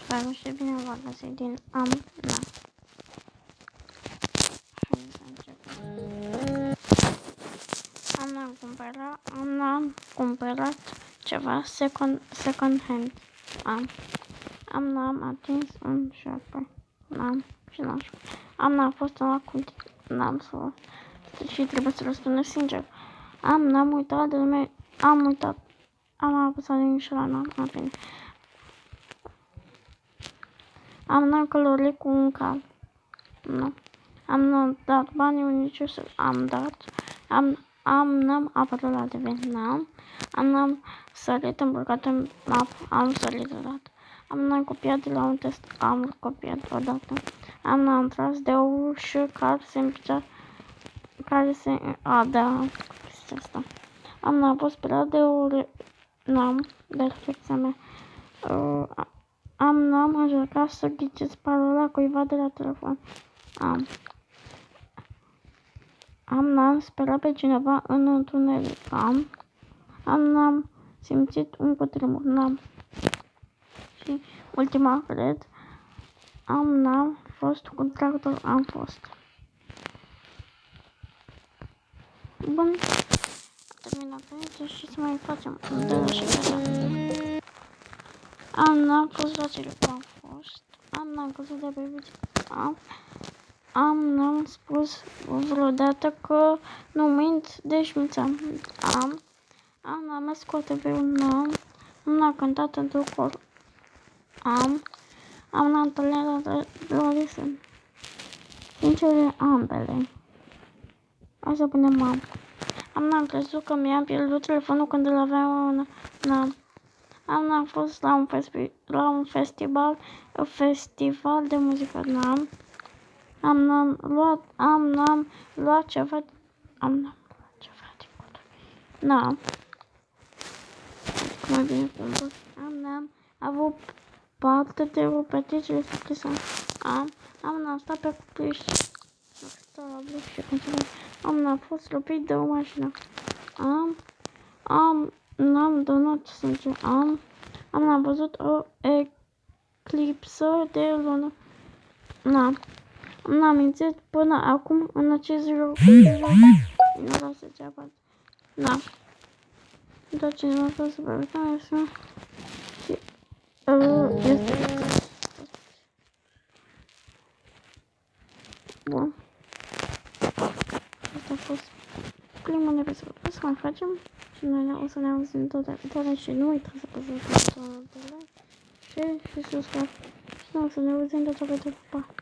Salut și bine v-am găsit din Am cumpărat ceva second hand. Am atins un șoapă. Am fost în lacul. Și trebuie să răspundă sincer. Am uitat de lume. Am apăsat din șoara. Am călătorit cu un cal. Am dat banii unice, n-am apărut la TV. Am sărit îmbrăcat în apă. Am sărit odată. Am copiat de la un test. Am copiat odată. Am tras de o ușă care se asta. Am fost speriat de de reflexia mea. Am încercat să ghicesc parola cuiva de la telefon. Am sperat pe cineva în întuneric. Am simțit un cutremur. Și ultima, cred. Am fost cu tractor. Am fost. Bun. Am terminat aici și să mai facem un de și n-am fost la circuit. Am fost. N-am căzut de pe bicicletă. N-am spus vreodată că nu mint, deci mințeam. N-am mers cu TV-ul. N-am cântat într-un cor. N-am întâlnit la desen. Sincer, ambele. Hai să punem n-am crezut că mi-am pierdut telefonul când îl aveam în mână. N-am fost la un festival de muzică. N-am luat ceva din mai bine n-am avut parte de o petiție scrisă. N-am stat pe cupriș. N-am fost lovit de o mașină. N-am donat sânge. Am văzut o eclipsă de lună. N-am mințit până acum în acest joc. Nu vreau să ceapă. Dar cineva a fost supervitat și este bun. Asta a fost primul episod. O să mai facem și noi o să ne auzim tot viitoare și nu uitați să apăsați butonul de like, share și subscribe. Și noi o să ne auzim data viitoare. Pa!